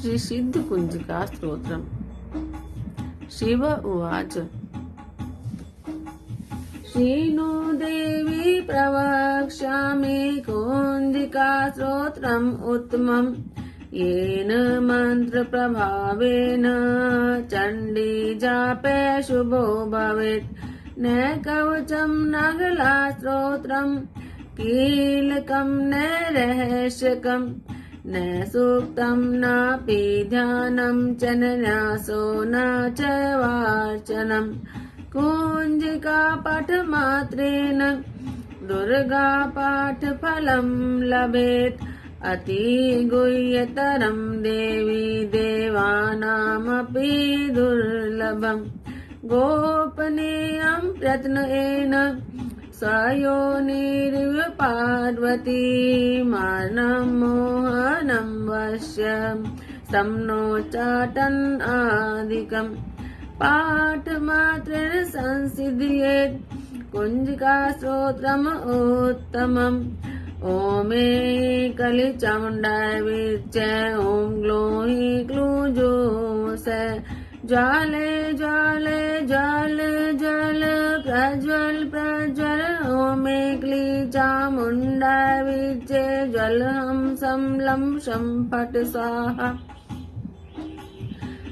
श्री सिद्धकुंजिका स्तोत्रम्। शिव उवाच। श्रीनो देवी प्रवक्ष्यामि कुंजिका स्तोत्रम् उत्तमम्। येन मन्त्रप्रभावेन चण्डी जापे शुभो भवेत्। न कवचम् न गलास्तोत्रम् कीलकम् न रहस्यकम्। न सूक्तम् नापि ध्यानम् च न न्यासो न च वाचनम्। कुंजिका पाठमात्रेण दुर्गा पाठफलम् लभेत्। अति गुह्यतरम् देवी देवानामपि दुर्लभम्। गोपनीयम् प्रयत्नेन स्वयोनिरिव पार्वती। मानम् मोहनम् वश्यम् स्तम्नोच्चाटन् आदिकम्। पाठमात्रेण संसिद्ध्येत् कुंजिका स्तोत्रम् उत्तमम्। ॐ कलिचामुण्डाय विच्चे ॐ ग्लोहि क्लूजोस। ज्वाले ज्वाले ज्वाल ज्वाल प्रज्वल प्रज्वल। ॐ क्लीचामुण्डाय विच्चे ज्वलहं संलं शं फट् स्वाहा।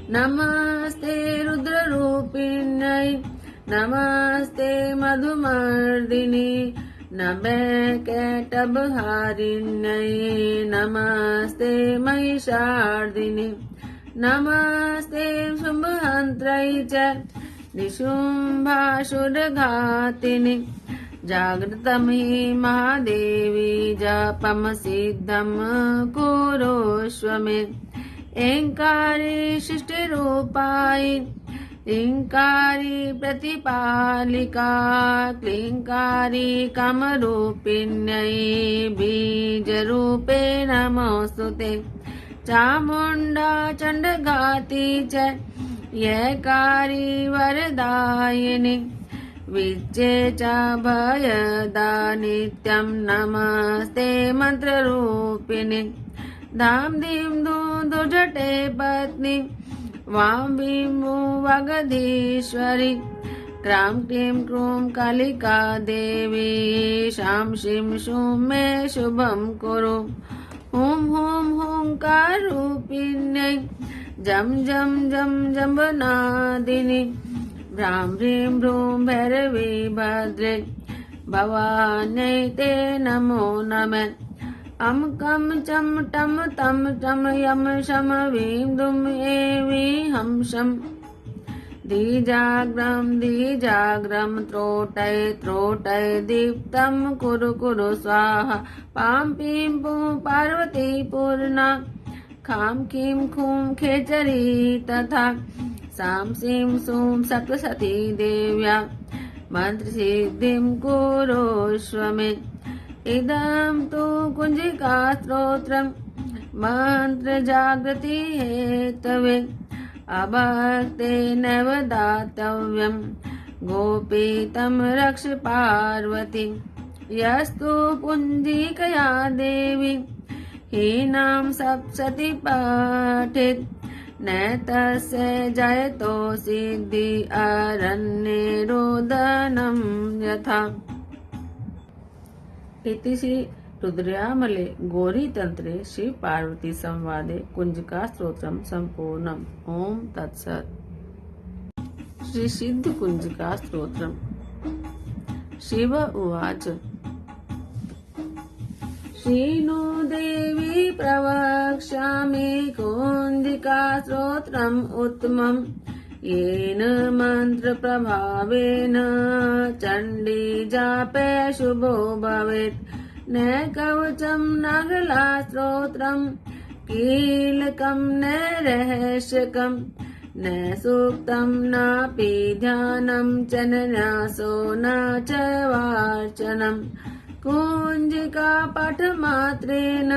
नमस्ते रुद्ररूपिण्यै नमस्ते मधुमर्दिनी। नभेकटभहारिण्यै नमस्ते महिषार्दिनि। नमस्ते शुम्भहन्त्रै च निशुम्भासुरघातिनि। जागृतं हि महादेवी जपं सिद्धं कुरुष्व मे। ऐङ्कारी सृष्टिरूपाय ह्रीङ्कारी प्रतिपालिका। क्लीङ्कारी कामरूपिण्यै बीजरूपे नमोऽस्तुते। चामुण्डा चण्डघाती च यैकारी वरदायिनी। विच्चे च भयदा नित्यं नमस्ते मन्त्ररूपिणि। धाम धीम धूम दुर्जटे पत्नी वां भीं भूं वागधीश्वरी। क्रां क्लीं क्रूं कालिका देवी शां शीं शूं मे शुभं कुरु। हुं हुं हुंकाररूपिण्यै जं जं जं जम्बनादिनि। भ्रां ह्रीं भ्रूं भैरवी भद्रे भवान्यै ते नमो नमः। अं कं चं टं तं चं यं शं वीं दुं एवीं हं शं। धीजाग्रं त्रोटय त्रोटय दीप्तं कुरु कुरु स्वाहा। पां पीं पूं पार्वती पूर्णा खां खीं खूं खेचरी तथा। सां सीं सूं सप्तशती देव्या मन्त्रसिद्धिं कुरुष्व मे। इदं तु कुंजिका स्तोत्रम् मन्त्रजागृति हेतवे। अभक्तेनैव दातव्यम् गोपीतं रक्ष पार्वती। यस्तु कुंजिकया देवी हीनां सप्तशती पठेत्। न तस्य जयतो सिद्धि अरण्ये रोदनं यथा। इति श्री रुद्रयामले गौरी तंत्रे शिव पार्वती संवादे कुंजिका स्तोत्रम संपूर्णम्। ओम तत्सत्। श्री सिद्ध कुंजिका स्तोत्रम्। शिव उवाच। श्रीनो देवी प्रवक्ष्यामि कुंजिका स्तोत्रम् उत्तमम्। येन मन्त्रप्रभावेन चण्डी जापे शुभो भवेत्। न कवचम् न गलास्तोत्रम् कीलकम् न रहस्यकम्। न सूक्तम् नापि ध्यानम् च न न्यासो न च वाचनम्। कुंजिका पाठमात्रेण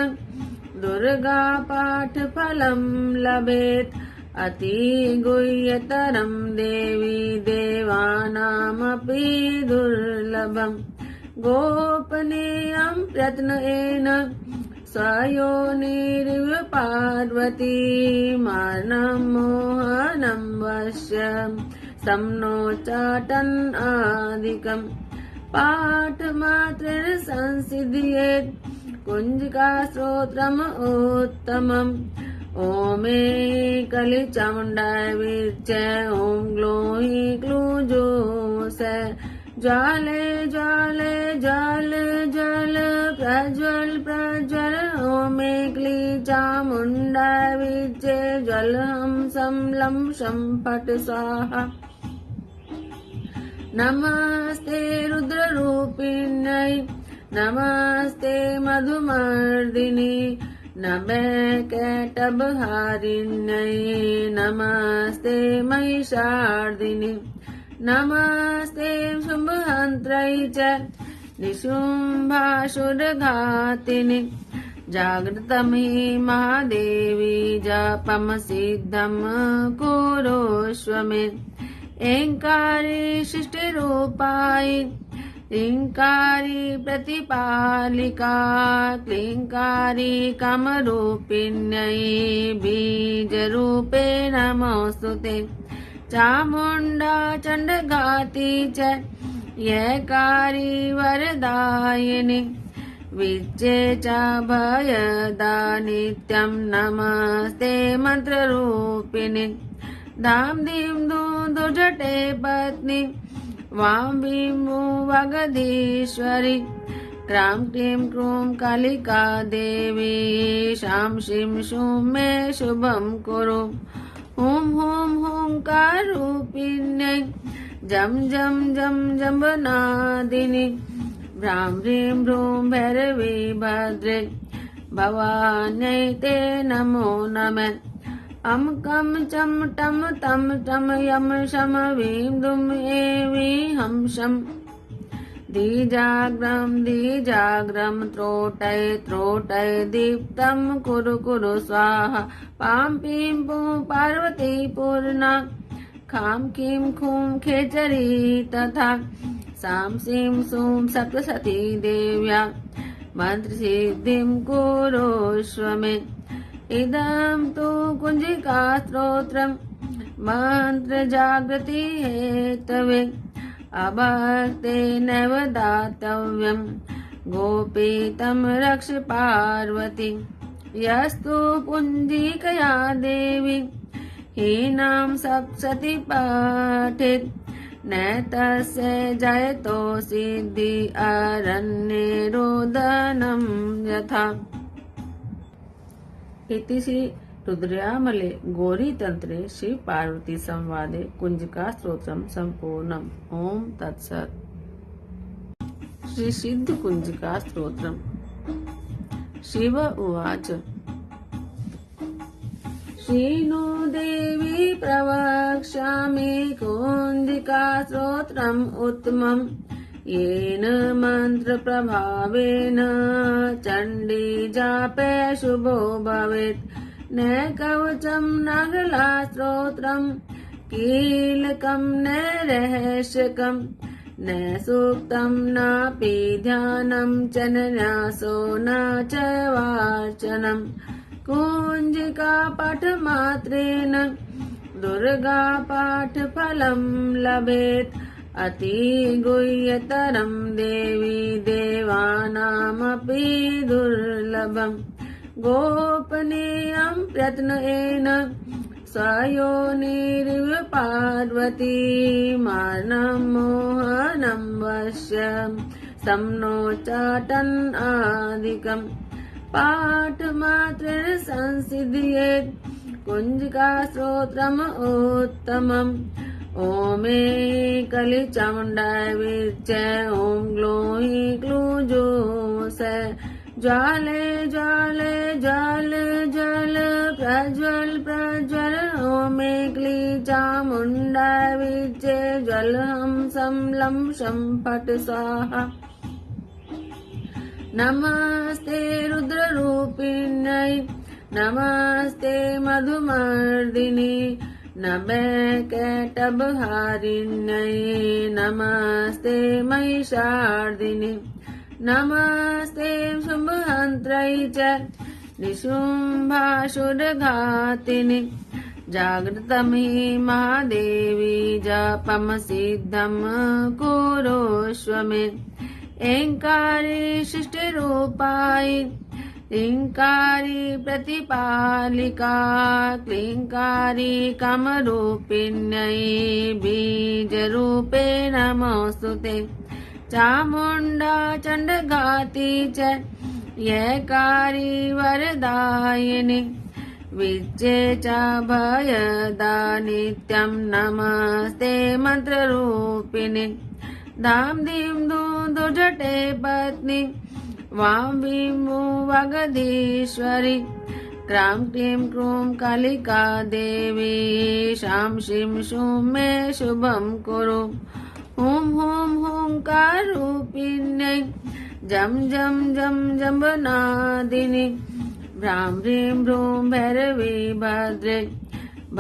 दुर्गा पाठफलम् लभेत्। अति गुह्यतरम् देवी देवानामपि दुर्लभम्। गोपनीयम् प्रयत्नेन स्वयोनिरिव पार्वती मानं मोहनं वश्यं सम्नो चाटन् आदिकं पाठमात्रेण संसिद्ध्येत् कुञ्जिका स्तोत्रम् उत्तमम् ॐ कलिचामुण्डाय विच्चे ॐ ग्लोहि क्लूजोस ज्वाले ज्वाले ज्वाल ज्वाल प्रज्वल प्रज्वल ॐ क्लीचामुण्डाय विच्चे ज्वलहं सं लं शं फट् स्वाहा नमस्ते रुद्ररूपिण्यै नमस्ते मधुमर्दिनी नभेकटभहारिण्यै नमस्ते महिषार्दिनि नमस्ते शुम्भहन्त्रै च निशुम्भासुरघातिनि जागृतं हि महादेवी जपं सिद्धं कुरुष्व मे ऐङ्कारी सृष्टिरूपाय ह्रीङ्कारी प्रतिपालिका क्लीङ्कारी कामरूपिण्यै बीजरूपे नमोऽस्तुते चामुण्डा चण्डघाती च यैकारी वरदायिनी विच्चे च भयदा नित्यं नमस्ते मन्त्ररूपिणि धाम धीम धूम दुर्जटे पत्नी वां भीं भूं वागधीश्वरी क्रां क्लीं क्रूं कालिका देवी शां शीं शूं मे शुभं कुरु हुं हुं हुंकाररूपिण्यै जं जं जं जम्बनादिनि भ्रां ह्रीं भ्रूं भैरवी भद्रे भवान्यै ते नमो नमः अम कम चम टम तम टम यम शम वीं दुम एवी हम शम दीजाग्रम त्रोटय त्रोटय दीप्तं कुरु कुरु स्वाहा पां पीं पूं पार्वती पूर्णा खां कीं खूं खेचरी तथा सां सीं सूं सप्तसती देव्या मन्त्रसिद्धिं कुरुष्व मे इदं तु कुञ्जिका स्तोत्रं मन्त्रजागृति हेतवे अभक्तेनैव दातव्यं गोपीतं रक्ष पार्वती यस्तु पुञ्जिकया देवी हीनां सप्तशती पठेत् न तस्य जयतो सिद्धि अरण्ये रोदनं यथा इति श्री रुद्रयामले गौरी तंत्रे शिव पार्वती संवादे कुंजिका स्तोत्रम संपूर्णम ओम तत्सत् श्री सिद्ध कुंजिका स्तोत्रम शिव उवाच श्रीनो देवी प्रवक्ष्यामि कुंजिका स्तोत्रम उत्तमम् येन मन्त्रप्रभावेन चण्डी जापे शुभो भवेत् न कवचं न गलास्तोत्रं कीलकं न रहस्यकं न सूक्तं नापि ध्यानं च न न्यासो न च वाचनं कुञ्जिका पाठमात्रेण दुर्गा पाठफलं लभेत् अति गुह्यतरं देवी देवानामपि दुर्लभम् गोपनीयं प्रयत्नेन स्वयोनिरिव पार्वती मानं मोहनं वश्यं सम्नो चाटन् आदिकं पाठमात्रेण संसिद्ध्येत् कुञ्जिका स्तोत्रम् उत्तमम् ॐ कलिचामुण्डाय विच्चे ॐ ग्लोहि क्लूजोस ज्वाले ज्वाले ज्वाल ज्वाल प्रज्वल प्रज्वल ॐ क्लीचामुण्डाय विच्चे ज्वलहं सं लं शं फट् स्वाहा नमस्ते रुद्ररूपिण्यै नमस्ते मधुमर्दिनि नभेकटभहारिण्यै नमस्ते महिषार्दिनि नमस्ते शुम्भहन्त्रै च निशुम्भासुरघातिनि जागृतं हि महादेवी जपं सिद्धं कुरुष्व मे ऐङ्कारी सृष्टिरूपाय ह्रीङ्कारी प्रतिपालिका क्लीङ्कारी कामरूपिण्यै बीजरूपे नमोऽस्तुते चामुण्डा चण्डघाती च यैकारी वरदायिनी विद्ये च भयदा नित्यं नमस्ते मन्त्ररूपिणि धाम धीं धूं दुर्जटे पत्नी वां वीं वूं वागधीश्वरी क्रां क्लीं क्रूं कालिका देवी शां शीं शूं मे शुभं कुरु हुं हुं हुंकाररूपिण्यै जं जं जं जम्बनादिनि भ्रां ह्रीं भ्रूं भैरवी भद्रे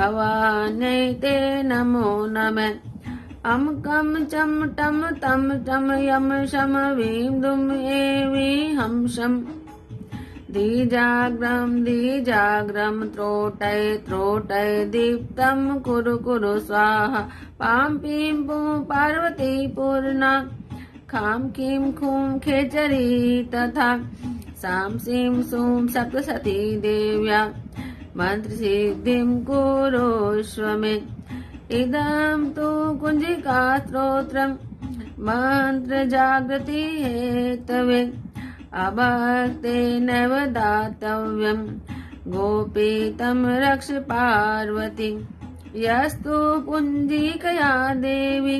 भवान्यै ते नमो नमः अम कम चम टम तम टम यम शम वीं दुम एवी हम शम धीजाग्रम त्रोटय त्रोटय दीप्तं कुरु कुरु स्वाहा पां पीं पूं पार्वती पूर्णा खां कीं खूं खेचरी तथा सां सीं सूं सप्तसती देव्या मन्त्रसिद्धिं कुरुष्व मे इदं तु कुञ्जिका स्तोत्रं मन्त्रजागृति हेतवे अभक्तेनैव दातव्यं गोपीतं रक्ष पार्वती यस्तु कुञ्जिकया देवी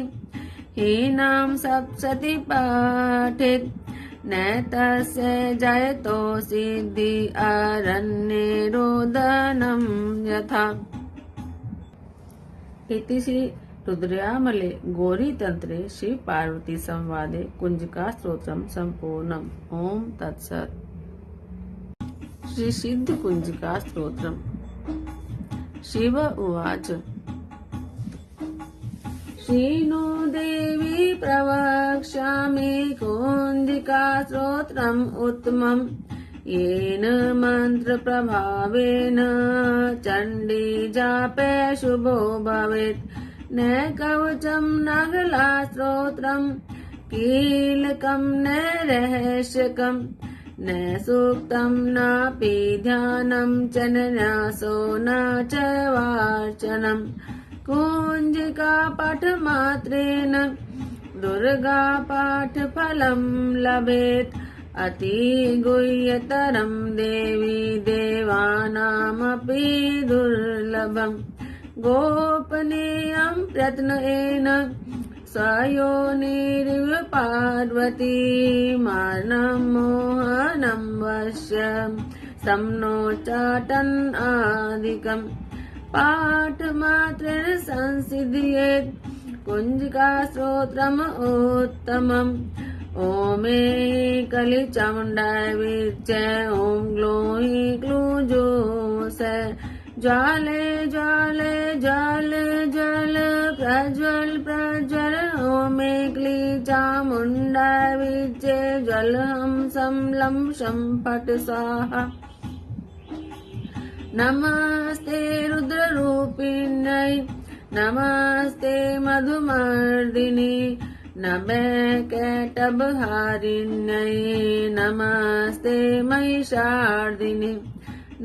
हीनां सप्तशती पठेत् न तस्य जयतो सिद्धि अरण्ये रोदनं यथा। इति श्री रुद्रयामले गौरी तंत्रे शिव पार्वती संवादे कुंजिका स्तोत्रम संपूर्णम। ओम तत्सत्। श्री सिद्ध कुंजिका स्तोत्रम। शिव उवाच श्रीनु देवी प्रवक्ष्यामि कुंजिका स्तोत्रम उत्तमम् येन मन्त्रप्रभावेन चण्डी जापे शुभो भवेत् न कवचं न गलास्तोत्रं कीलकं न रहस्यकं न सूक्तं नापि ध्यानं च न न्यासो न च वार्चनं कुञ्जिका पाठमात्रेण दुर्गा पाठफलं लभेत् अति गुह्यतरं देवी देवानामपि दुर्लभम् गोपनीयं प्रत्नेन स्वयोनिरिव पार्वती मानं मोहनं वश्यं सम्नोच्चाटन् आदिकं पाठमात्रेण संसिद्ध्येत् कुञ्जिका स्तोत्रम् उत्तमम् ओम कलिचामुण्डाय विच्चे ओम ग्लोहि क्लूजोस ज्वाले ज्वाले ज्वाल ज्वाल प्रज्वल प्रज्वल ओम क्लीचामुण्डाय विच्चे ज्वलहं सं लं शं फट् स्वाहा। नमस्ते रुद्ररूपिण्यै नमस्ते मधुमर्दिनी नभेकटभहारिण्यै नमस्ते महिषार्दिनि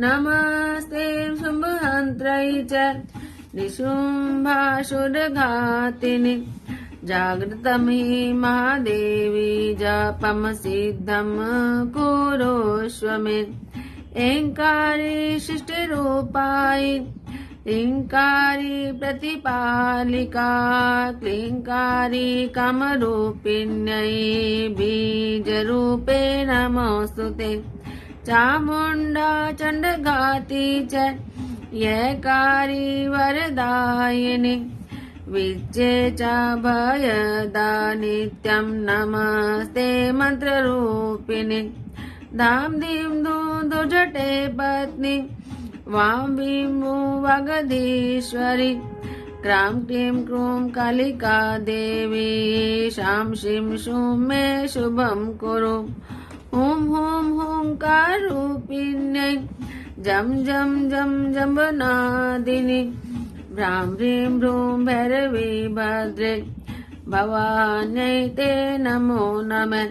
नमस्ते शुम्भहन्त्रै च निशुम्भासुरघातिनि जागृतं हि महादेवी जपं सिद्धं कुरुष्व मे ऐङ्कारी सृष्टिरूपाय ह्रीङ्कारी प्रतिपालिका क्लीङ्कारी कामरूपिण्यै बीजरूपे नमोऽस्तुते चामुण्डा चण्डघाती च यैकारी वरदायिनी विद्ये च भयदा नित्यं नमस्ते मन्त्ररूपिणि धाम धीं धूं दुर्जटे पत्नी वां वीं वूं वागधीश्वरी क्रां क्लीं क्रूं कालिका देवी शां शीं शूं मे शुभं कुरु हुं हुं हुंकाररूपिण्यै जं जं जं जम्बनादिनि भ्रां ह्रीं भ्रूं भैरवी भद्रे भवान्यै ते नमो नमः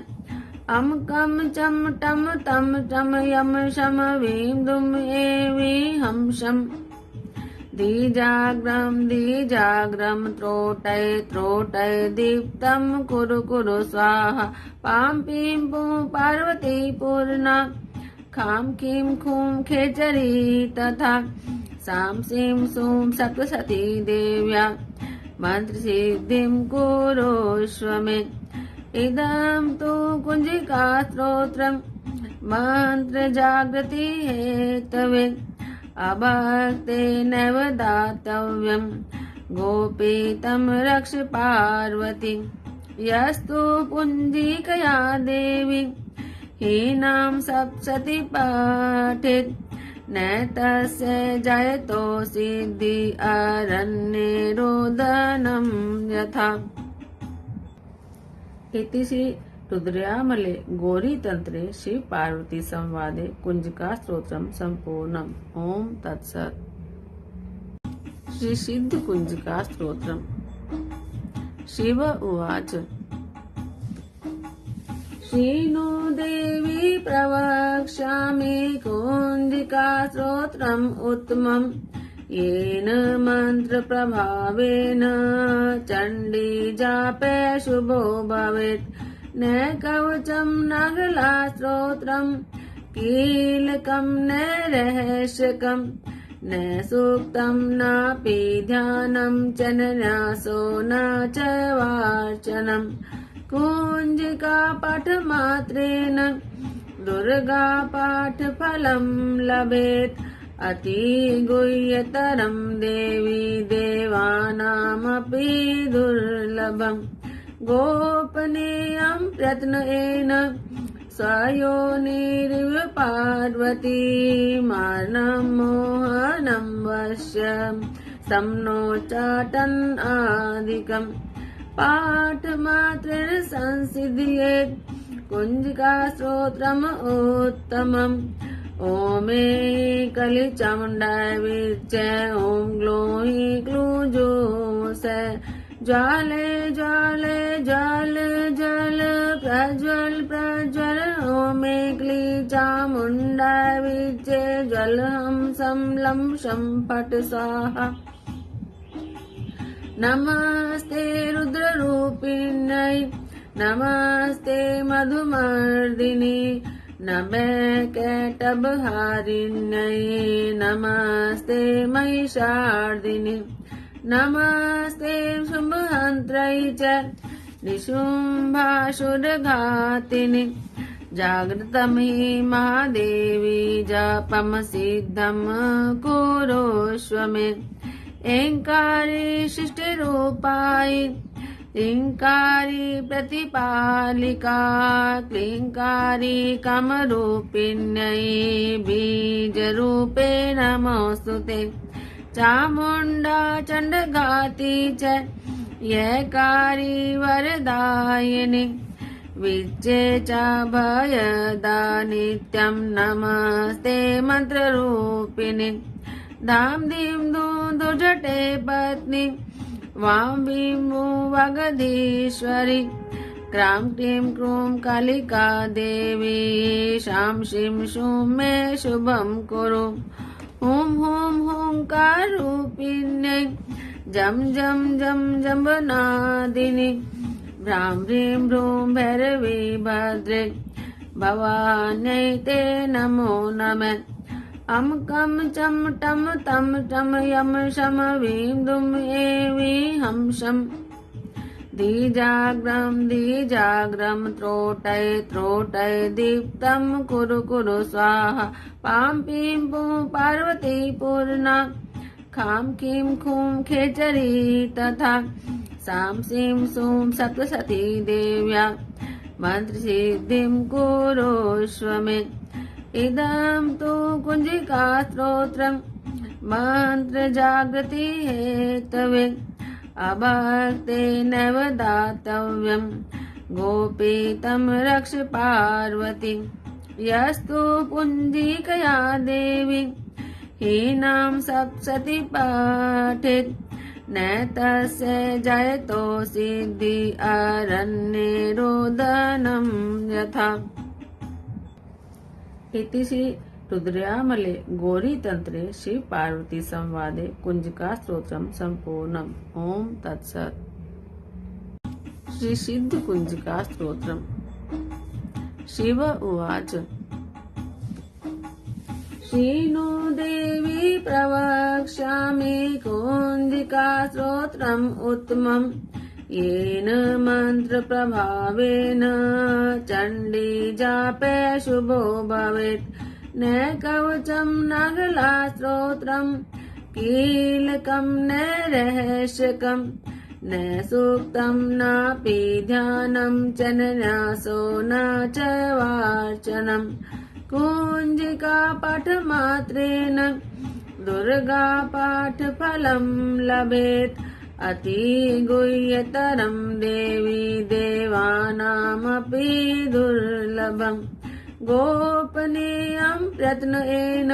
अं कं चं टं तं चं यं शं वीं दुं एवीं हं शं धीजाग्रं त्रोटय त्रोटय दीप्तं कुरु कुरु स्वाहा पां पीं पूं पार्वती पूर्णा खां खीं खूं खेचरी तथा सां सीं सूं सप्तशती देव्या मन्त्रसिद्धिं कुरुष्व मे इदं तु कुञ्जिका स्तोत्रं मन्त्रजागृति हेतवे अभक्तेनैव दातव्यं गोपीतं रक्ष पार्वती यस्तु पुञ्जिकया देवी हीनां सप्तशती पठेत् न तस्य जयतो सिद्धि अरण्ये रोदनं यथा। इति श्री रुद्रयामले गौरी तंत्रे शिव पार्वती संवादे कुंजिका स्तोत्रम संपूर्णम। ओम तत्सत्। श्री सिद्ध कुंजिका स्तोत्रम। शिव उवाच श्रीनु देवी प्रवक्ष्यामि कुंजिका स्तोत्रम् उत्तमम् येन मन्त्रप्रभावेन चण्डी जापे शुभो भवेत् न कवचं न गलास्तोत्रम् कीलकं न रहस्यकं न सूक्तं नापि ध्यानं च न न्यासो न च वाचनं कुञ्जिका पाठमात्रेण दुर्गा पाठफलं लभेत् अति गुह्यतरं देवी देवानामपि दुर्लभम् गोपनीयं प्रयत्नेन स्वयोनिरिव पार्वती मानं मोहनं वश्यं सम्नोचाटन् आदिकं पाठमात्रेण संसिद्ध्येत् कुञ्जिका स्तोत्रम् उत्तमम् ओम कलिचामुण्डाय विच्चे ओम ग्लोहि क्लूजोस ज्वाले ज्वाले ज्वाल ज्वाल प्रज्वल प्रज्वल ओम क्लीचामुण्डाय विच्चे ज्वलहं सं लं शं फट् स्वाहा। नमस्ते रुद्ररूपिण्यै नमस्ते मधुमर्दिनी नमः-कैटभहारिण्यै नमस्ते महिषार्दिनि नमस्ते शुम्भहन्त्रै च निशुम्भासुरघातिनि जागृतं हि महादेवी जपं सिद्धं कुरुष्व मे ऐङ्कारी सृष्टिरूपायै ह्रीङ्कारी प्रतिपालिका क्लीङ्कारी कामरूपिण्यै बीजरूपे नमोऽस्तुते चामुण्डा चण्डघाती च यैकारी वरदायिनी विच्चे च भयदा नित्यं नमस्ते मन्त्ररूपिणि धाम धीं धूं दुर्जटे पत्नी वां वीं वूं वागधीश्वरी क्रां क्लीं क्रूं कालिका देवी शां शीं शूं मे शुभं कुरु हुं हुं हुंकाररूपिण्यै जं जं जं जम्बनादिनि भ्रां ह्रीं भ्रूं भैरवी भद्रे भवान्यै ते नमो नमः अं कं चं टं तं चं यं शं वीं दुं एवीं हं शं धीजाग्रं त्रोटय त्रोटय दीप्तं कुरु कुरु स्वाहा पां पीं पूं पार्वती पूर्णा खां खीं खूं खेचरी तथा सां सीं सूं सप्तशती देव्या मन्त्रसिद्धिं कुरुष्व मे इदं तु कुञ्जिका स्तोत्रं मंत्र जागृति हेतवे अभक्ते नैव दातव्यम् गोपीतं रक्ष पार्वती यस्तु पुञ्जिकया देवी हीनां सप्तशती पठेत् न तस्य जयतो सिद्धि अरण्ये रोदनं यथा। इति श्री रुद्रयामले गौरी तंत्रे शिव पार्वती संवादे कुंजिका स्तोत्रम संपूर्णम्। ओम तत्सत्। श्री सिद्ध कुंजिका स्तोत्रम। शिव उवाच श्रीनु देवी प्रवक्ष्यामि कुंजिका स्तोत्रम् उत्तमम् येन मन्त्रप्रभावेन चण्डी जापे शुभो भवेत् न कवचं न गलास्तोत्रम् कीलकं न रहस्यकं न सूक्तं नापि ध्यानं च न न्यासो न च वार्चनम् कुञ्जिका पाठमात्रेण दुर्गा पाठफलं लभेत् अति गुह्यतरं देवी देवानामपि दुर्लभम् गोपनीयं प्रयत्नेन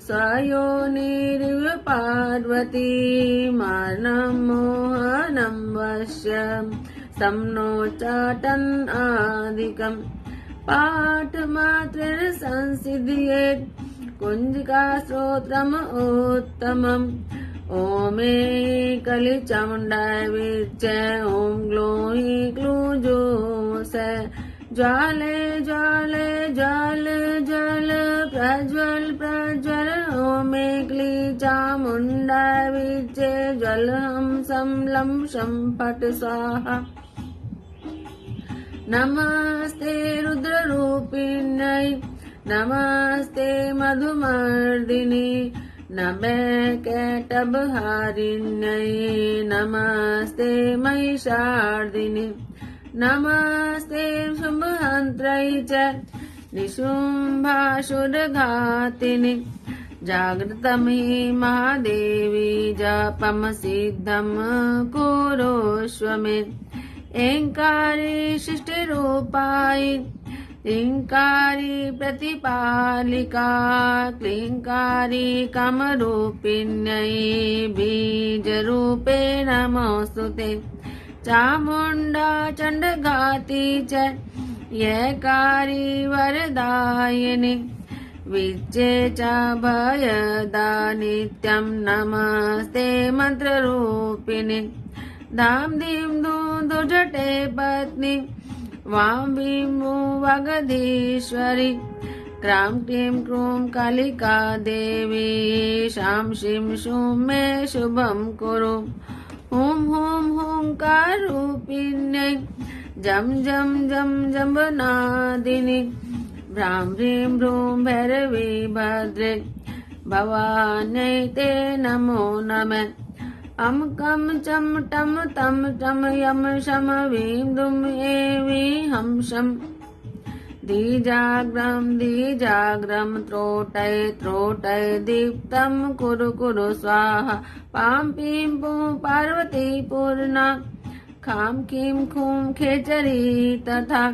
स्वयोनिरिव पार्वती मानं मोहनं वश्यं सम्नोचाटन् आदिकम् पाठमात्रेण संसिद्ध्येत् कुञ्जिका स्तोत्रम् उत्तमम् ओम कलिचामुण्डाय विद्ये ॐ ग्लोहि क्लूजोस ज्वाले ज्वाले ज्वाल ज्वाल प्रज्वल प्रज्वल ॐ क्लीचामुण्डाय विद्ये ज्वलहं संलं शं फट् स्वाहा। नमस्ते रुद्ररूपिण्यै नमस्ते मधुमर्दिनी नभेकटभहारिण्यै नमस्ते महिषार्दिनि नमस्ते शुम्भहन्त्रै च निशुम्भासुरघातिनि जागृतं हि महादेवी जपं सिद्धं कुरुष्व मे ऐङ्कारी सृष्टिरूपायै ह्रीङ्कारी प्रतिपालिका क्लीङ्कारी कामरूपिण्यै बीजरूपे नमोऽस्तुते चामुण्डा चण्डघाती च यैकारी वरदायिनी विद्ये च भयदा नित्यं नमस्ते मन्त्ररूपिणि धाम धीम धूम दुर्जटे पत्नी वां भीं वूं वागधीश्वरी क्रां क्लीं क्रूं कालिका देवी शां शीं शूं मे शुभं कुरु हुं हुं हुंकाररूपिण्यै जं जं जं जम्बनादिनि भ्रां ह्रीं भ्रूं भैरवी भद्रे भवान्यै ते नमो नमः अम कम चम टम तम टम यम शम वीं दुम एवी हम शम दीजाग्रम त्रोटय त्रोटय दीप्तं कुरु कुरु स्वाहा पां पीं पूं पार्वती पूर्णा खां कीं खूं खेचरी तथा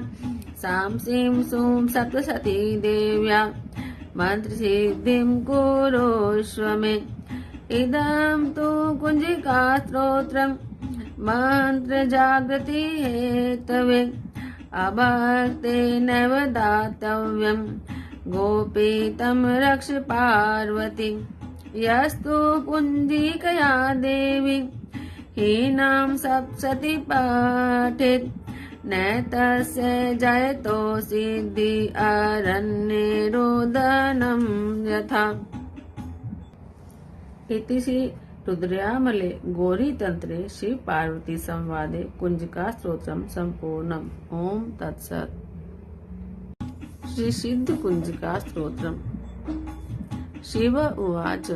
सां सीं सूं सप्तशती देव्या मंत्रसिद्धिं कुरुष्व मे इदं तु कुंजिका स्तोत्रम् मंत्र जागृति हेतवे अभक्ते नैव दातव्यम् गोपीतं रक्ष पार्वती यस्तु पुञ्जिकया देवी हीनां सप्तशती पठेत् न तस्य जयतो सिद्धि अरण्ये रोदनं यथा। इति श्री रुद्रयामले गौरी तंत्रे शिव पार्वती संवादे कुंजिका स्तोत्रम संपूर्णम्। ओम तत्सत्। श्री सिद्ध कुंजिका स्तोत्रम। शिव उवाच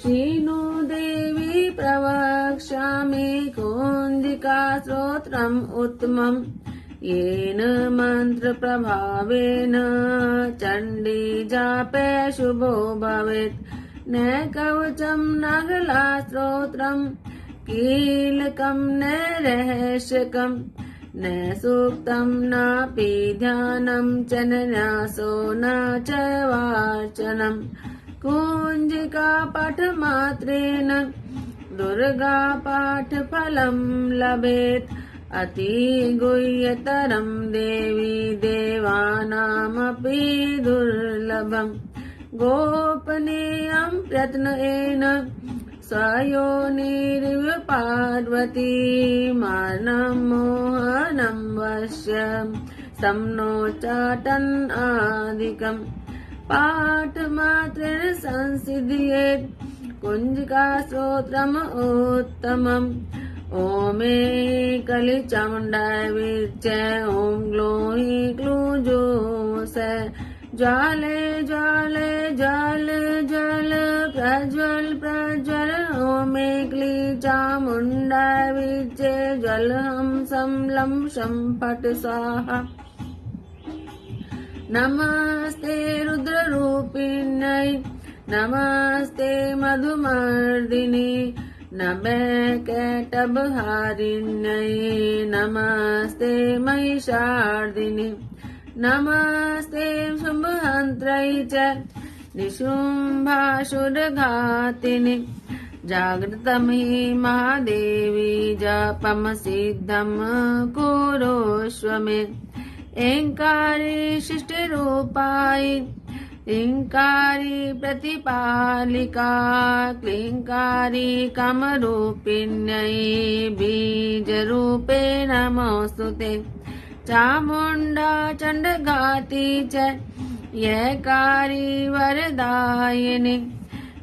श्रीनु देवी प्रवक्ष्यामि कुंजिका स्तोत्रम् उत्तमम् येन मन्त्रप्रभावेन चण्डी जापे शुभो भवेत्। न कवचं न गलास्तोत्रम् कीलकं न रहस्यकम् न सूक्तं नापि ध्यानं च न न्यासो न च वाचनम्। कुञ्जिका पाठमात्रेण दुर्गा पाठफलं लभेत्। अति गुह्यतरं देवी देवानामपि दुर्लभम्। गोपनीयं प्रयत्नेन स्वयोनिरिव पार्वती मानं मोहनं वश्यं सम्नोचाटन् आदिकम्। पाठमात्रेण संसिद्ध्येत् कुञ्जिका स्तोत्रम् उत्तमम्। ॐ कलिचामुण्डाय विद्ये ॐ ग्लोहि क्लूजोस ज्वाले ज्वाले ज्वाल ज्वाल प्रज्वल प्रज्वल। ॐ क्लीचामुण्डाय विद्ये ज्वलहं संलं शं फट् स्वाहा। नमस्ते रुद्ररूपिण्यै नमस्ते मधुमर्दिनी नभेकटभहारिण्यै नमस्ते महिषार्दिनि। नमस्ते शुम्भहन्त्रै च निशुम्भासुरघातिनि। जागृतं हि महादेवी जपं सिद्धं कुरुष्व मे। ऐङ्कारी सृष्टिरूपाय ह्रीङ्कारी प्रतिपालिका क्लीङ्कारी कामरूपिण्यै बीजरूपे नमोऽस्तुते। चामुण्डा चण्डघाती च यैकारी वरदायिनी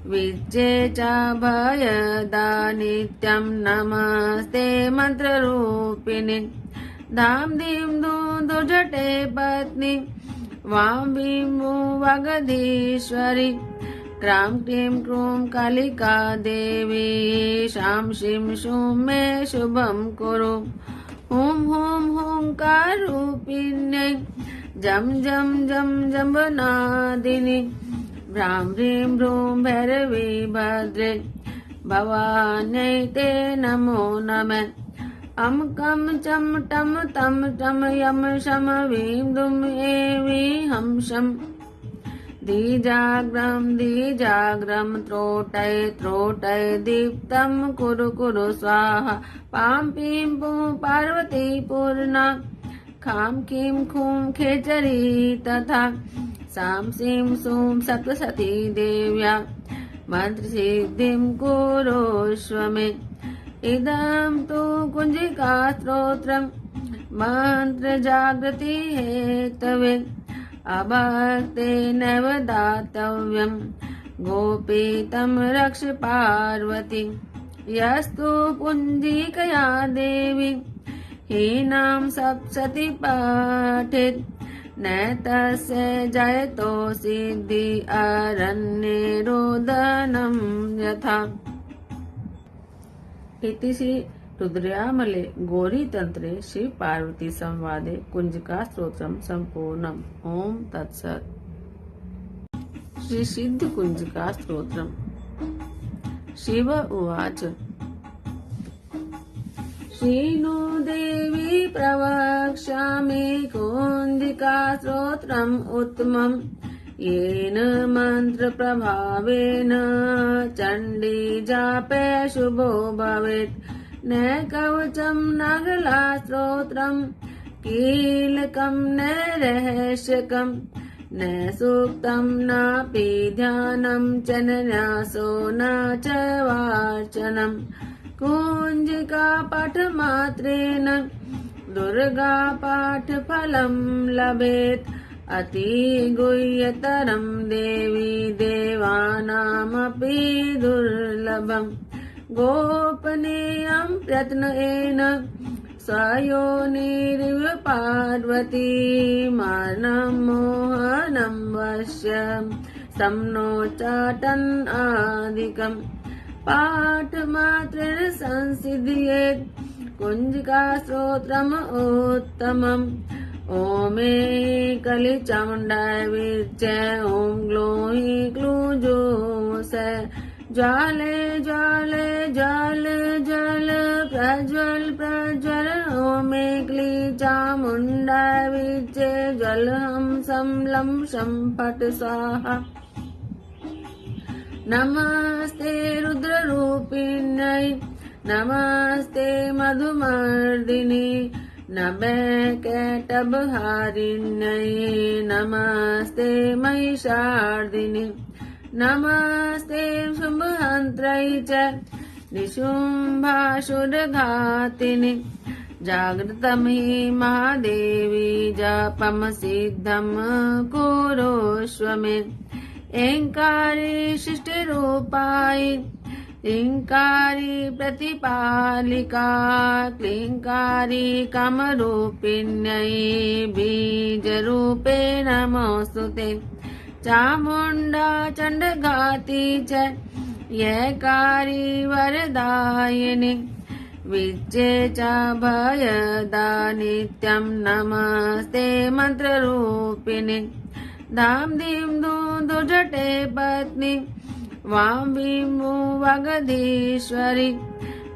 विद्ये च भयदा नित्यं नमस्ते मन्त्ररूपिणि। धाम धीम धूम दुर्जटे पत्नी वां भीं भूं वागधीश्वरी। क्रां क्लीं क्रूं कालिका देवी शां शीं शूं मे शुभं कुरु। हुं हुं हुंकाररूपिण्यै जं जं जं जम्बनादिनि। भ्रां ह्रीं भ्रूं भैरवी भद्रे भवान्यै ते नमो नमः। अम कम चम टम तम टम यम शम वीं दुम एवी हम शम। दीजाग्रम त्रोटय त्रोटय दीप्तं कुरु कुरु स्वाहा। पां पीं पूं पार्वती पूर्णा खां कीं खूं खेचरी तथा। सां सीं सूं सप्तसती देव्या मन्त्रसिद्धिं कुरुष्व मे। इदं तु कुञ्जिका स्तोत्रम् मन्त्रजागृति हेतवे। अभक्तेनैव दातव्यं गोपीतं रक्ष पार्वती। यस्तु कुञ्जिकया देवी हीनां सप्तशती पठेत् न तस्य जयतो सिद्धि अरण्ये रोदनं यथा। इति श्री रुद्रयामले गौरी तंत्रे शिव पार्वती संवादे कुंजिका स्तोत्रम संपूर्णम्। ओम तत्सत्। श्री सिद्ध कुंजिका स्तोत्रम। शिव उवाच श्रीनु देवी प्रवक्ष्यामि कुंजिका स्तोत्रम् उत्तमम्। येन मन्त्रप्रभावेन चण्डी जापे शुभो भवेत्। न कवचं न गलास्तोत्रम् कीलकं न रहस्यकम् न सूक्तं नापि ध्यानं च न न्यासो न च वाचनम्। कुञ्जिका पाठमात्रेण दुर्गा पाठफलं लभेत्। अति गुह्यतरं देवी देवानामपि दुर्लभम्। गोपनीयं प्रयत्नेन स्वयोनिरिव पार्वती मानं मोहनं वश्यं सम्नोचाटन् आदिकम्। पाठमात्रेण संसिद्ध्येत् कुञ्जिका स्तोत्रम् उत्तमम् ओमे कलिचामुण्डाय विच्चे ॐ ग्लोहि क्लूजोस ज्वाले ज्वाले ज्वाल ज्वाल प्रज्वल प्रज्वल ओमे क्लीचामुण्डाय विच्चे ज्वलहं सं लं शं फट् स्वाहा नमस्ते रुद्ररूपिण्यै नमस्ते मधुमर्दिनी नभेकटभहारिण्यै नमस्ते महिषार्दिनि नमस्ते शुम्भहन्त्रै च निशुम्भासुरघातिनि जागृतं हि महादेवी जपं सिद्धं कुरुष्व मे ऐङ्कारी सृष्टिरूपाय ह्रीङ्कारी प्रतिपालिका क्लीङ्कारी कामरूपिण्यै बीजरूपे नमोऽस्तुते चामुण्डा चण्डघाती च यैकारी वरदायिनी विच्चे च भयदा नित्यं नमस्ते मन्त्ररूपिणि धाम धीम धूम दुर्जटे पत्नी वां भीं भूं वागधीश्वरी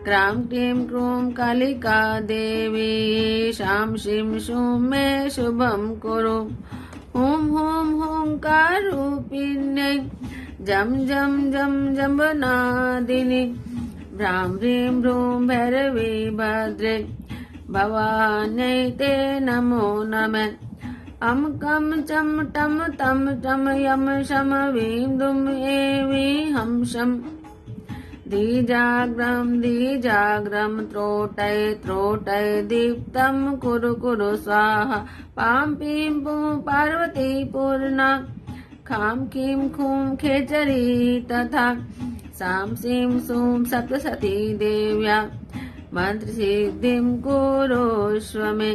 क्रां क्लीं क्रूं कालिका देवी शां शीं शूं मे शुभं कुरु हुं हुं हुंकाररूपिण्यै जं जं जं जम्बनादिनि भ्रां ह्रीं भ्रूं भैरवी भद्रे भवान्यै ते नमो नमः अम कम चम टम तम टम यम शम वीं दुम एवी हम शम धीजाग्रम त्रोटय त्रोटय दीप्तं कुरु कुरु स्वाहा पां पीं पूं पार्वती पूर्णा खां कीं खूं खेचरी तथा सां सीं सूं सप्तसती देव्या मन्त्रसिद्धिं कुरुष्व मे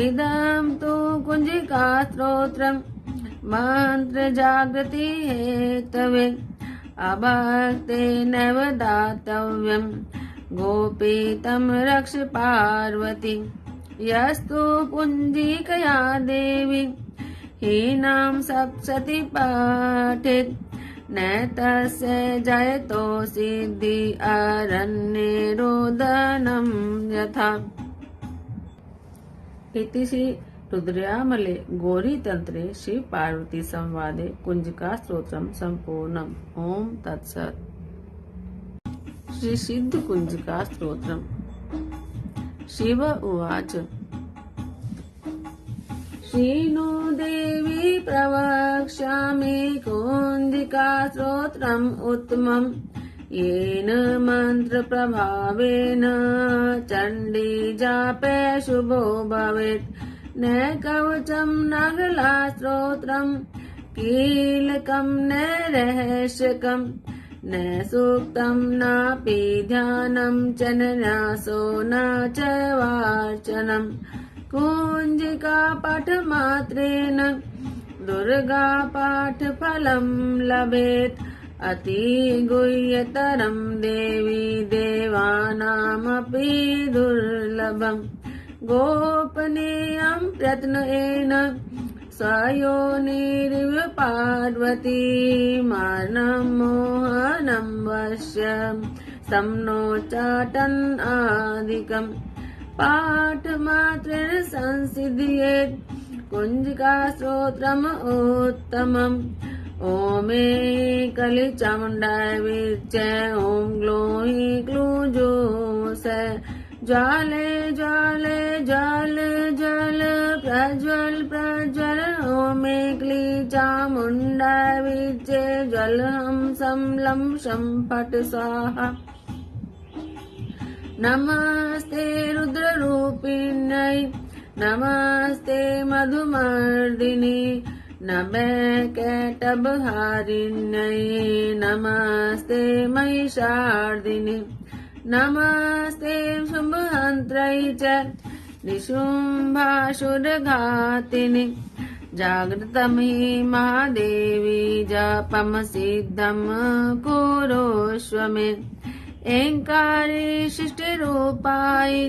इदं तु कुञ्जिका स्तोत्रम् मन्त्रजागृति हेतवे अभक्तेनैव दातव्यम् गोपीतं रक्ष पार्वती यस्तु कुञ्जिकया देवी हीनां सप्तशती पठेत् न तस्य जयतो सिद्धि अरण्ये रोदनं यथा इति श्री रुद्रयामले गौरी तंत्रे शिव पार्वती संवादे कुंजिका स्तोत्रम संपूर्णम ओम तत्सत् श्री सिद्ध कुंजिका स्तोत्रम शिव उवाच श्रीनु देवी प्रवक्ष्यामि कुंजिका स्तोत्रम उत्तमम् येन मन्त्रप्रभावेन चण्डी जापे शुभो भवेत् न कवचं न गलास्तोत्रम् कीलकं न रहस्यकं न सूक्तं नापि ध्यानं च न न्यासो न च वार्चनं कुञ्जिका पाठमात्रेण दुर्गा पाठफलं लभेत् अति गुह्यतरं देवी देवानामपि दुर्लभम् गोपनीयं प्रयत्नेन स्वयोनिरिव पार्वती मानं मोहनं वश्यं सम्नोच्चाटन् आदिकम् पाठमात्रेण संसिद्ध्येत् कुञ्जिका स्तोत्रम् उत्तमम् ओमे कलिचामुण्डाय विच्चे ॐ ग्लोहि क्लूजोस ज्वाले ज्वाले ज्वाल ज्वाल प्रज्वल प्रज्वल ओमे क्लीचामुण्डाय विच्चे ज्वलहं सं लं शं फट् स्वाहा नमस्ते रुद्ररूपिण्यै नमस्ते मधुमर्दिनि नभेकटभहारिण्यै नमस्ते महिषार्दिनि नमस्ते शुम्भहन्त्रै च निशुम्भासुरघातिनि जागृतं हि महादेवी जपं सिद्धं कुरुष्व मे ऐङ्कारी सृष्टिरूपायि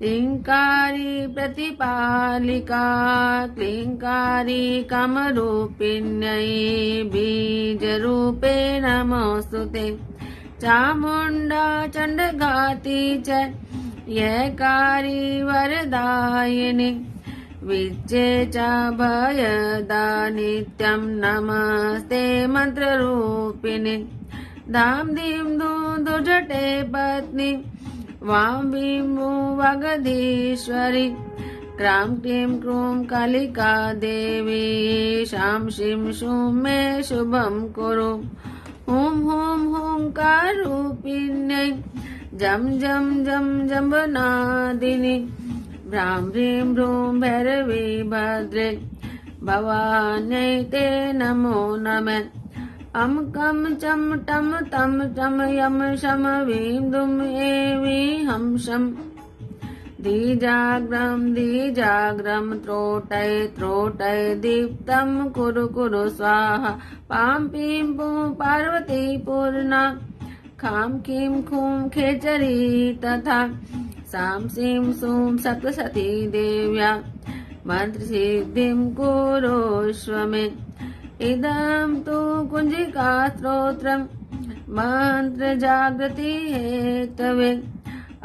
ह्रीङ्कारी प्रतिपालिका क्लीङ्कारी कामरूपिण्यै बीजरूपे नमोऽस्तुते चामुण्डा चण्डघाती च यैकारी वरदायिनी विद्ये च भयदा नित्यं नमस्ते मन्त्ररूपिणि धाम धीम धूम दुर्जटे पत्नी वां भीं भूं वागधीश्वरी क्रां क्लीं क्रूं कालिका देवी शां शीं शूं मे शुभं कुरु हुं हुं हुंकाररूपिण्यै जं जं जं जम्बनादिनि भ्रां ह्रीं भ्रूं भैरवी भद्रे भवान्यै ते नमो नमः अम कम चम टम तम चम यम शम वीं दुम एवी हम शम धीजाग्रम त्रोटय त्रोटय दीप्तम कुरु कुरु स्वाहा पां पीं पूं पार्वती पूर्णा खां कीं खूं खेचरी तथा सां सीं सूं सप्तसती देव्या मंत्रसिद्धिं कुरुष्व मे इदं तु कुंजिका स्तोत्रं मंत्र जागृति हेतवे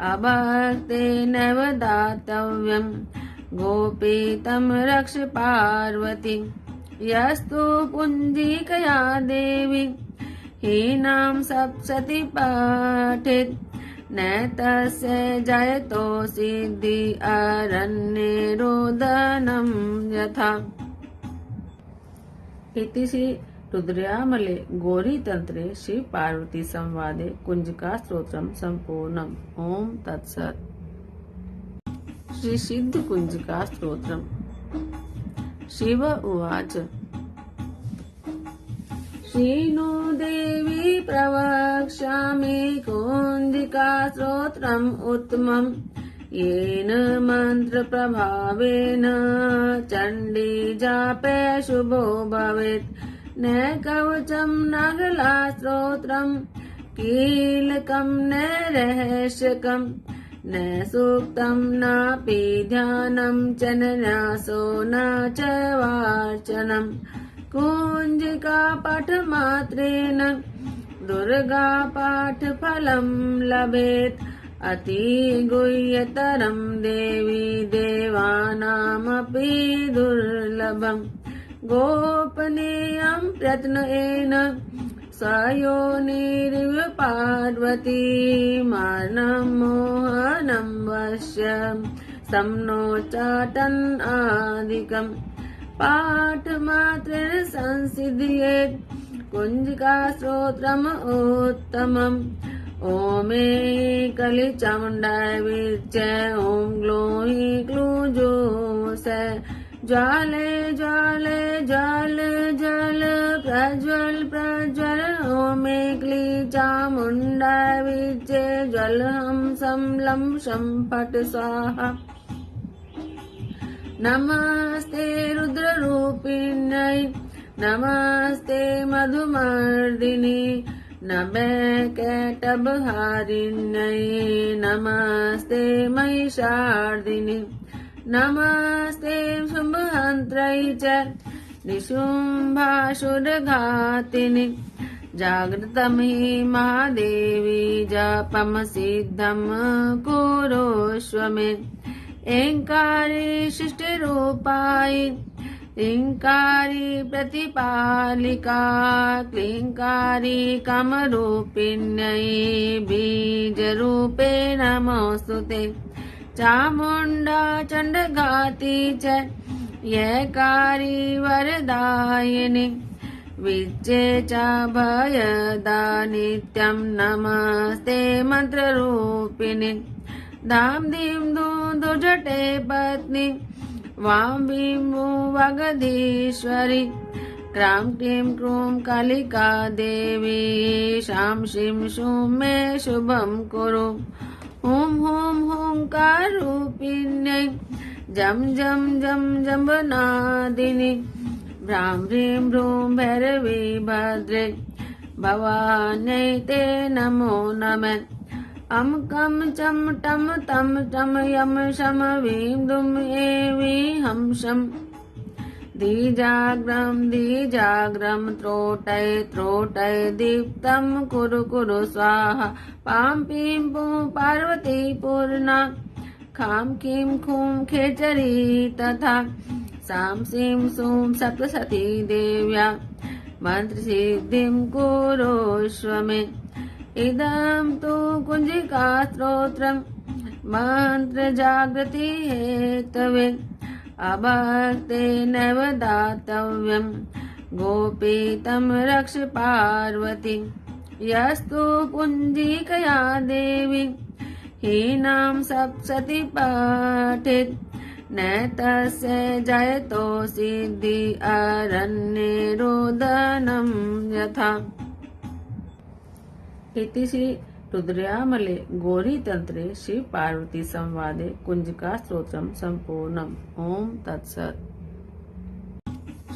अभक्तेनैव दातव्यं गोपीतं रक्ष पार्वती यस्तु कुंजिकया देवी हीनां सप्तशती पठेत् न तस्य जयतो सिद्धि अरण्ये रोदनं यथा। इति श्री रुद्रयामले गौरी तंत्रे शिव पार्वती संवादे कुंजिका स्तोत्रम संपूर्णम। ओम तत्सत्। श्री सिद्ध कुंजिका स्तोत्रम। शिव उवाच श्रीनु देवी प्रवक्ष्यामि कुंजिका स्तोत्रम उत्तमम् येन मंत्र प्रभावेन चंडी जापे शुभो भवेत् न कवचम न गला स्तोत्रम कीलकम न रहस्यकम न सूक्तम नापि ध्यानम च न न्यासो न च वार्चनम कुंजिका पाठमात्रेण दुर्गा पाठफलं लभेत् अति गुह्यतरं देवी देवानामपि दुर्लभम् गोपनीयं प्रयत्नेन स्वयोनिरिव पार्वती मानं मोहनं वश्यं सम्नोचाटन् आदिकम् पाठमात्रेण संसिद्ध्येत् कुंजिका स्तोत्रम् उत्तमम् ओम कलिचामुण्डाय विद्ये ओम ग्लोहि क्लूजोस ज्वाले ज्वाले ज्वाल ज्वाल प्रज्वल प्रज्वल ओम क्लीचामुण्डाय विद्ये ज्वलहं सं लं शं फट् स्वाहा नमस्ते रुद्ररूपिण्यै नमस्ते मधुमर्दिनी नभेकटभहारिण्यै नमस्ते महिषार्दिनि नमस्ते शुम्भहन्त्रै च निशुम्भासुरघातिनि जागृतं हि महादेवी जपं सिद्धं कुरुष्व मे ऐङ्कारी सृष्टिरूपायि ह्रीङ्कारी प्रतिपालिका क्लीङ्कारी कामरूपिण्यै बीजरूपे नमोऽस्तुते चामुण्डा चण्डघाती च यैकारी वरदायिनी विद्ये च भयदा नित्यं नमस्ते मन्त्ररूपिणि धाम धीम धूम दुर्जटे पत्नी वां भीं भूं वागधीश्वरी क्रां क्लीं क्रूं कालिका देवी शां शीं शूं मे शुभं कुरु हुं हुं हुंकाररूपिण्यै जं जं जं जम्बनादिनि भ्रां ह्रीं भ्रूं भैरवी भद्रे भवान्यै ते नमो नमः अम कम चम टम तम टम यम शम वीं दुम एवी हम शम दीजाग्रम त्रोटय त्रोटय दीप्तम कुरु कुरु स्वाहा पाम पीम पूं पार्वती पूर्णा खाम कीम खूम खेचरी तथा साम सीम सूम सप्तसती देव्या मंत्र सिद्धिं कुरुष्व मे इदं तु कुंजिका स्तोत्रम् मंत्र जागृति हेतवे अभक्तेनैव दातव्यं गोपीतं रक्ष पार्वती यस्तु कुंजिकया देवी हीनां सप्तशती पठेत् न तस्य जयतो सिद्धि अरण्ये रोदनं यथा। इति श्री रुद्रयामले गौरी तंत्रे शिव पार्वती संवादे कुंजिका स्तोत्रम संपूर्णम। ओम तत्सत्।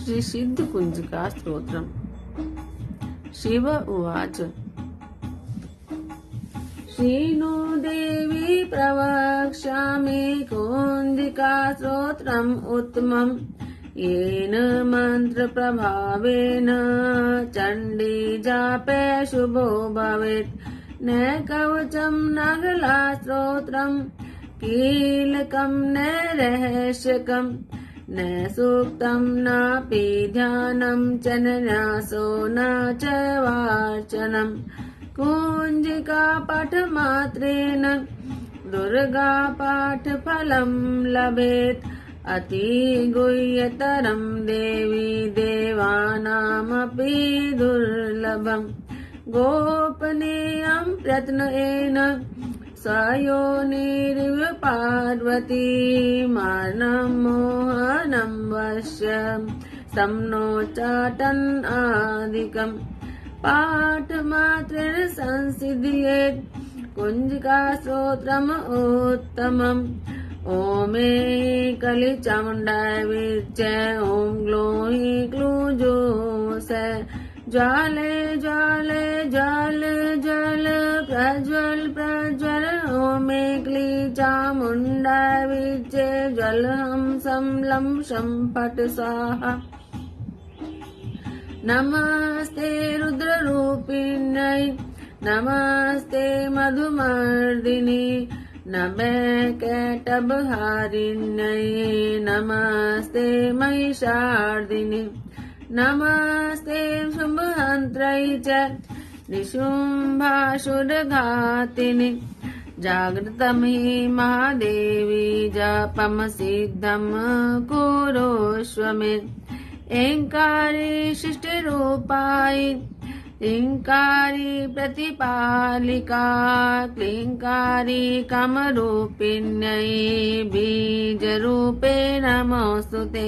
श्री सिद्ध कुंजिका स्तोत्रम। शिव उवाच श्रीनु देवी प्रवक्ष्यामि कुंजिका स्तोत्रम् उत्तमम् येन मन्त्रप्रभावेन चण्डी जापे शुभो भवेत् न कवचं न गलास्तोत्रम् कीलकं न रहस्यकं न सूक्तं नापि ध्यानं च न न्यासो न च वाचनं कुञ्जिका पाठमात्रेण दुर्गा पाठफलं लभेत् अति गुह्यतरं देवी देवानामपि दुर्लभम् गोपनीयं प्रयत्नेन स्वयोनिरिव पार्वती मानं मोहनं वश्यं सम्नोच्चाटन् आदिकम् पाठमात्रेण संसिद्ध्येत् कुंजिका स्तोत्रम् उत्तमम् ओम कलिचामुण्डाय विद्ये ओम ग्लोहि क्लूजोस ज्वाले ज्वाले ज्वाल ज्वाल प्रज्वल प्रज्वल ओम क्लीचामुण्डाय विद्ये ज्वलहं सं लं शं फट् स्वाहा। नमस्ते रुद्ररूपिण्यै नमस्ते मधुमर्दिनी नभेकटभहारिण्यै नमस्ते महिषार्दिनि नमस्ते शुम्भहन्त्रै च निशुम्भासुरघातिनि जागृतं हि महादेवी जपं सिद्धं कुरुष्व मे ऐङ्कारी सृष्टिरूपाय ईङ्कारी प्रतिपालिका क्लीङ्कारी कामरूपिण्यै बीजरूपे नमोऽस्तुते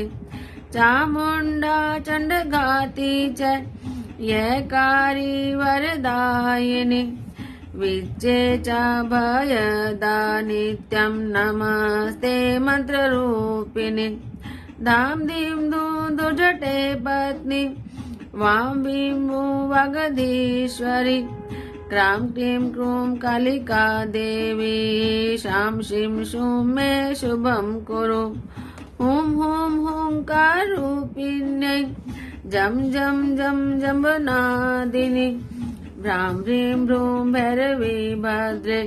चामुण्डा चण्डघाती च यैकारी वरदायिनी विद्ये च भयदा नित्यं नमस्ते मन्त्ररूपिणि धाम धीम धूम दुर्जटे पत्नी वां भीं भूं वागधीश्वरी क्रां क्लीं क्रूं कालिका देवी शां शीं शूं मे शुभं कुरु हुं हुं हुंकाररूपिण्यै जं जं जं जम्बनादिनि भ्रां ह्रीं भ्रूं भैरवी भद्रे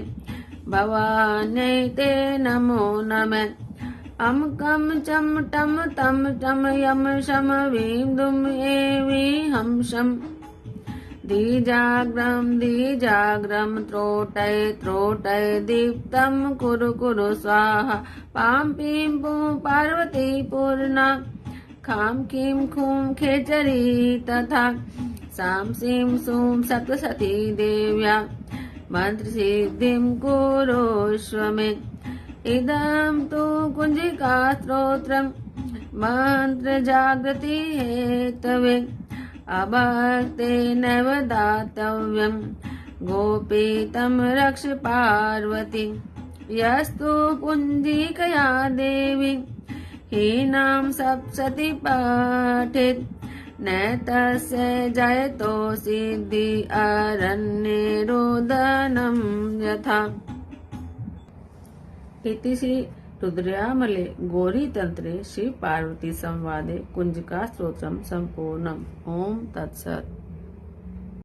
भवान्यै ते नमो नमः अम कम चम टम तम टम यम शम वीं दुम एवी हम शम दीजाग्रम त्रोटय त्रोटय दीप्तं कुरु कुरु स्वाहा पां पीं पूं पार्वती पूर्णा खां कीं खूं खेचरी तथा सां सीं सूं सप्तसती देव्या मंत्र सिद्धिं कुरुष्व मे इदं तु कुंजिका स्तोत्रम् मंत्र जागृति हेतवे अभक्तेनैव दातव्यं गोपीतं रक्ष पार्वती यस्तु कुंजिकया देवी हीनां सप्तशती पठेत् नैतस्य जयतो सिद्धि अरण्ये रोदनं यथा। इति श्री रुद्रयामले गौरी तंत्रे श्री पार्वती संवादे कुंजिका स्तोत्रम संपूर्णम। ओम तत्सत।